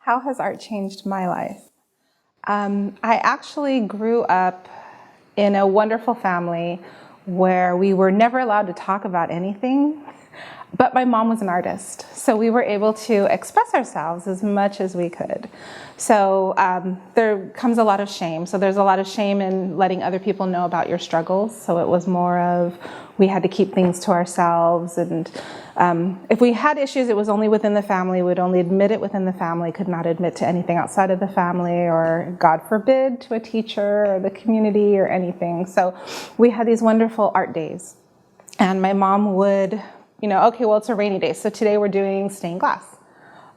How has art changed my life? I actually grew up in a wonderful family where we were never allowed to talk about anything, but my mom was an artist, so we were able to express ourselves as much as we could. So there comes a lot of shame. So there's a lot of shame in letting other people know about your struggles. So it was more of, we had to keep things to ourselves, and if we had issues, it was only within the family. We'd only admit it within the family, could not admit to anything outside of the family, or God forbid, to a teacher or the community or anything. So we had these wonderful art days, and my mom would, okay, well, it's a rainy day, so today we're doing stained glass,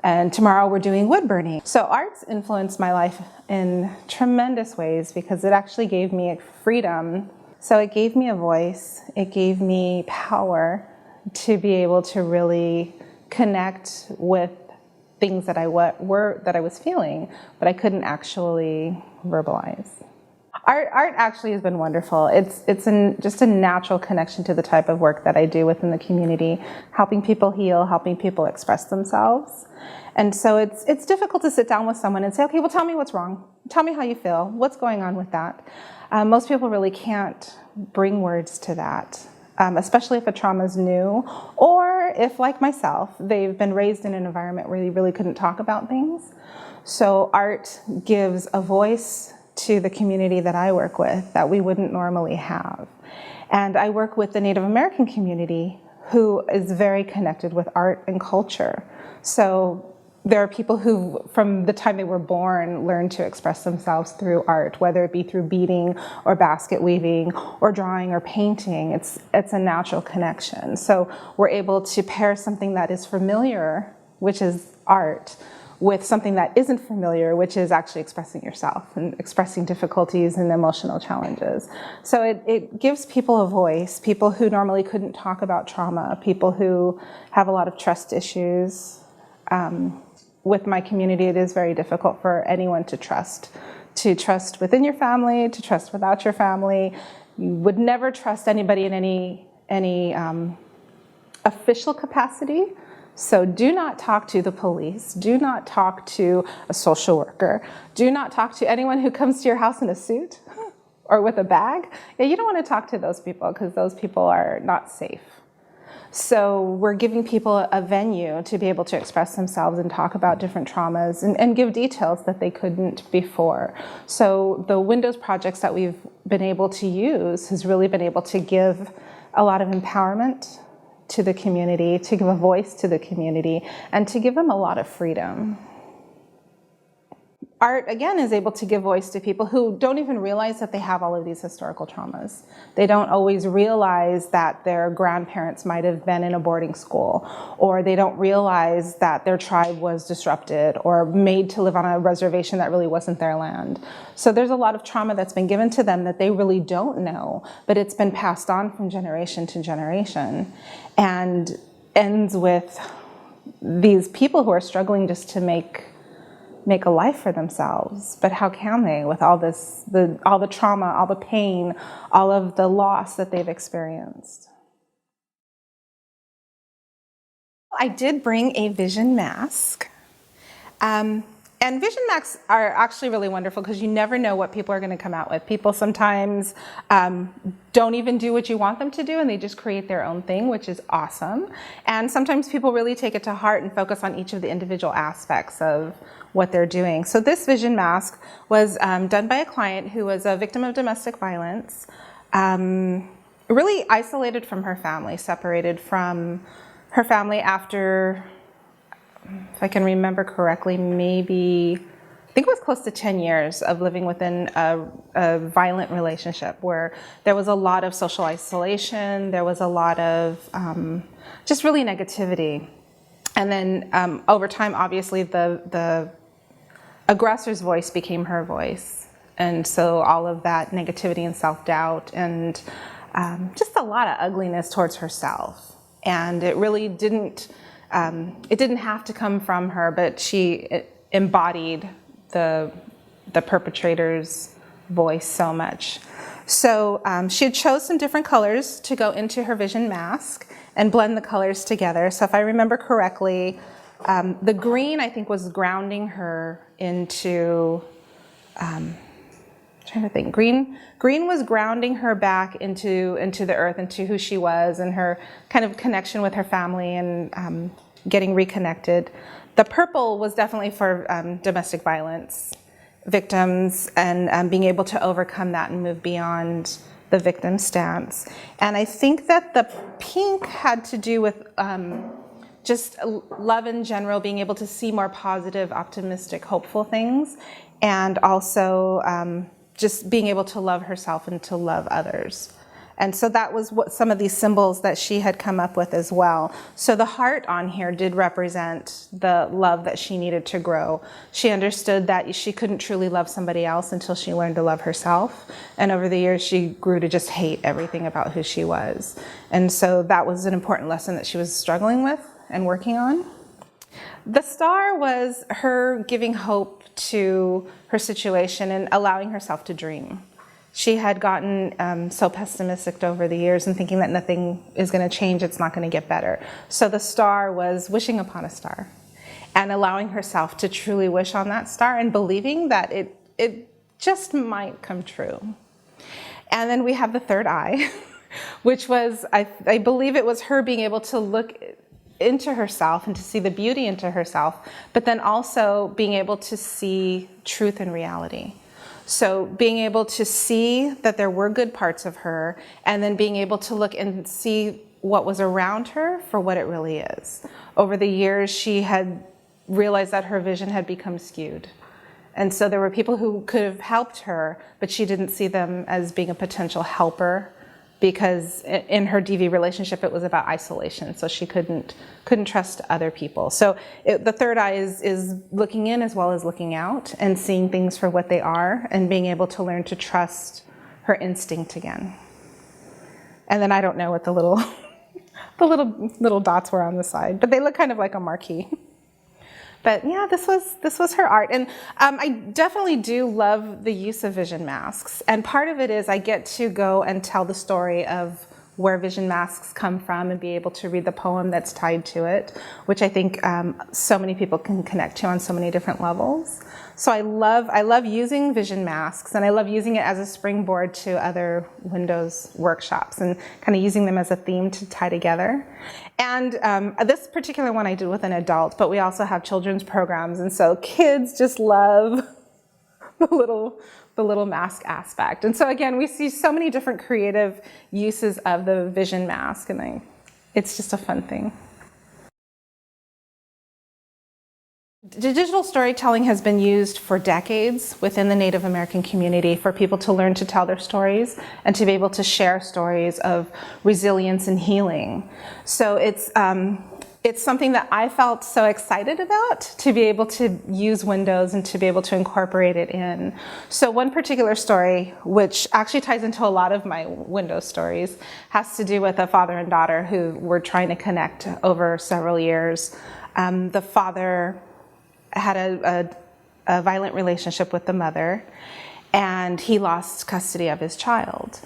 and tomorrow we're doing wood burning. So arts influenced my life in tremendous ways because it actually gave me a freedom. So it gave me a voice, it gave me power to be able to really connect with things that I was feeling, but I couldn't actually verbalize. Art actually has been wonderful. It's just a natural connection to the type of work that I do within the community, helping people heal, helping people express themselves. And so it's difficult to sit down with someone and say, okay, well, tell me what's wrong. Tell me how you feel. What's going on with that? Most people really can't bring words to that, especially if a trauma is new, or if, like myself, they've been raised in an environment where they really couldn't talk about things. So art gives a voice to the community that I work with that we wouldn't normally have. And I work with the Native American community, who is very connected with art and culture. So there are people who, from the time they were born, learn to express themselves through art, whether it be through beading or basket weaving or drawing or painting. It's a natural connection. So we're able to pair something that is familiar, which is art, with something that isn't familiar, which is actually expressing yourself and expressing difficulties and emotional challenges. So it gives people a voice, people who normally couldn't talk about trauma, people who have a lot of trust issues. With my community, it is very difficult for anyone to trust within your family, to trust without your family. You would never trust anybody in any official capacity. So do not talk to the police. Do not talk to a social worker. Do not talk to anyone who comes to your house in a suit or with a bag. Yeah, you don't want to talk to those people because those people are not safe. So we're giving people a venue to be able to express themselves and talk about different traumas and give details that they couldn't before. So the Windows projects that we've been able to use has really been able to give a lot of empowerment to the community, to give a voice to the community, and to give them a lot of freedom. Art, again, is able to give voice to people who don't even realize that they have all of these historical traumas. They don't always realize that their grandparents might have been in a boarding school, or they don't realize that their tribe was disrupted or made to live on a reservation that really wasn't their land. So there's a lot of trauma that's been given to them that they really don't know, but it's been passed on from generation to generation, and ends with these people who are struggling just to make a life for themselves. But how can they with all the trauma, all the pain, all of the loss that they've experienced? I did bring a vision mask. And vision masks are actually really wonderful because you never know what people are going to come out with. People sometimes don't even do what you want them to do, and they just create their own thing, which is awesome. And sometimes people really take it to heart and focus on each of the individual aspects of what they're doing. So this vision mask was done by a client who was a victim of domestic violence, really isolated from her family, separated from her family after, if I can remember correctly, maybe, I think it was close to 10 years of living within a violent relationship where there was a lot of social isolation, there was a lot of just really negativity. And then over time, obviously, the aggressor's voice became her voice. And so all of that negativity and self-doubt and just a lot of ugliness towards herself. And it really didn't have to come from her, but she embodied the perpetrator's voice so much. So she had chose some different colors to go into her vision mask and blend the colors together. So if I remember correctly, The green, I think, was grounding her into, trying to think, green was grounding her back into the earth, into who she was and her kind of connection with her family and getting reconnected. The purple was definitely for domestic violence victims and being able to overcome that and move beyond the victim stance. And I think that the pink had to do with just love in general, being able to see more positive, optimistic, hopeful things, and also just being able to love herself and to love others. And so that was what some of these symbols that she had come up with as well. So the heart on here did represent the love that she needed to grow. She understood that she couldn't truly love somebody else until she learned to love herself. And over the years, she grew to just hate everything about who she was. And so that was an important lesson that she was struggling with and working on. The star was her giving hope to her situation and allowing herself to dream. She had gotten so pessimistic over the years and thinking that nothing is going to change, it's not going to get better. So the star was wishing upon a star and allowing herself to truly wish on that star and believing that it just might come true. And then we have the third eye, which was, I believe it was her being able to look into herself and to see the beauty into herself, but then also being able to see truth and reality. So being able to see that there were good parts of her, and then being able to look and see what was around her for what it really is. Over the years, she had realized that her vision had become skewed. And so there were people who could have helped her, but she didn't see them as being a potential helper, because in her DV relationship, it was about isolation. So she couldn't trust other people. So the third eye is looking in as well as looking out and seeing things for what they are and being able to learn to trust her instinct again. And then I don't know what the little dots were on the side, but they look kind of like a marquee. But yeah, this was her art. And I definitely do love the use of vision masks. And part of it is I get to go and tell the story of where vision masks come from and be able to read the poem that's tied to it, which I think so many people can connect to on so many different levels. So I love using vision masks, and I love using it as a springboard to other Windows workshops and kind of using them as a theme to tie together. And this particular one I did with an adult, but we also have children's programs, and so kids just love the little mask aspect. And so again, we see so many different creative uses of the vision mask, and it's just a fun thing. Digital storytelling has been used for decades within the Native American community for people to learn to tell their stories and to be able to share stories of resilience and healing. So it's something that I felt so excited about, to be able to use Windows and to be able to incorporate it in. So one particular story, which actually ties into a lot of my Windows stories, has to do with a father and daughter who were trying to connect over several years. The father had a violent relationship with the mother, and he lost custody of his child.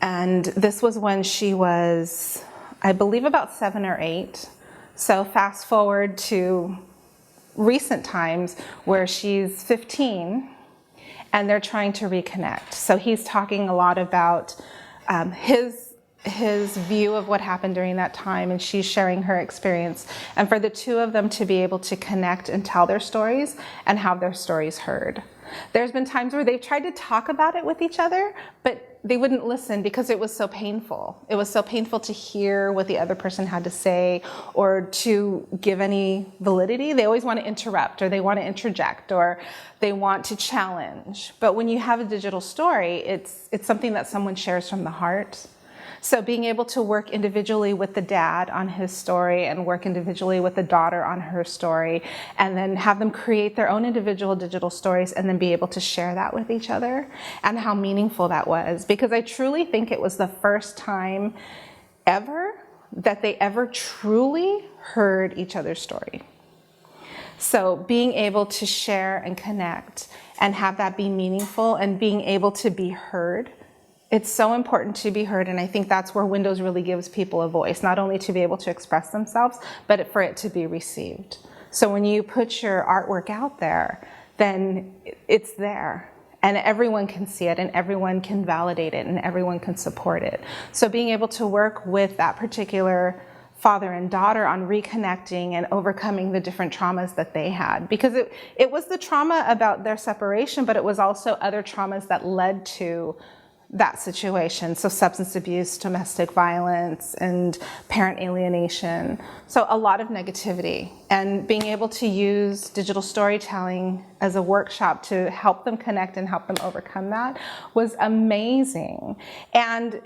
And this was when she was, I believe, about 7 or 8. So fast forward to recent times where she's 15 and they're trying to reconnect. So he's talking a lot about his view of what happened during that time, and she's sharing her experience. And for the two of them to be able to connect and tell their stories and have their stories heard. There's been times where they've tried to talk about it with each other, but they wouldn't listen because it was so painful. It was so painful to hear what the other person had to say or to give any validity. They always want to interrupt, or they want to interject, or they want to challenge. But when you have a digital story, it's something that someone shares from the heart. So being able to work individually with the dad on his story and work individually with the daughter on her story, and then have them create their own individual digital stories and then be able to share that with each other, and how meaningful that was. Because I truly think it was the first time ever that they ever truly heard each other's story. So being able to share and connect and have that be meaningful and being able to be heard, it's so important to be heard, and I think that's where Windows really gives people a voice, not only to be able to express themselves, but for it to be received. So when you put your artwork out there, then it's there. And everyone can see it, and everyone can validate it, and everyone can support it. So being able to work with that particular father and daughter on reconnecting and overcoming the different traumas that they had. Because it was the trauma about their separation, but it was also other traumas that led to that situation. So substance abuse, domestic violence, and parent alienation. So a lot of negativity. And being able to use digital storytelling as a workshop to help them connect and help them overcome that was amazing. And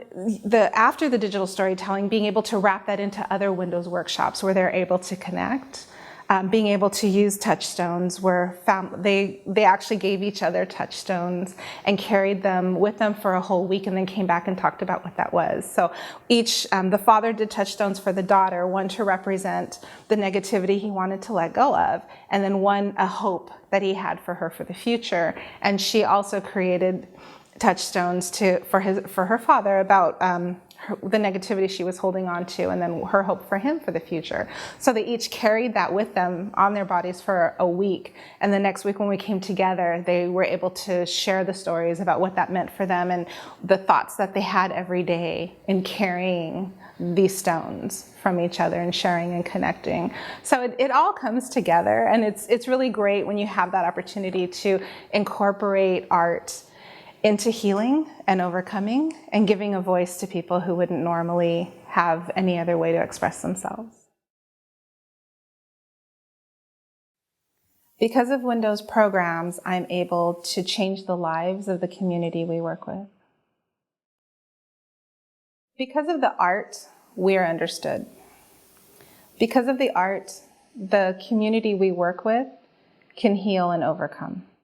after the digital storytelling, being able to wrap that into other Windows workshops where they're able to connect. Being able to use touchstones where they actually gave each other touchstones and carried them with them for a whole week and then came back and talked about what that was. So the father did touchstones for the daughter, one to represent the negativity he wanted to let go of, and then one a hope that he had for her for the future. And she also created touchstones for her father about the negativity she was holding on to, and then her hope for him for the future. So they each carried that with them on their bodies for a week. And the next week when we came together, they were able to share the stories about what that meant for them and the thoughts that they had every day in carrying these stones from each other and sharing and connecting. So it all comes together, and it's really great when you have that opportunity to incorporate art into healing and overcoming and giving a voice to people who wouldn't normally have any other way to express themselves. Because of Windows programs, I'm able to change the lives of the community we work with. Because of the art, we are understood. Because of the art, the community we work with can heal and overcome.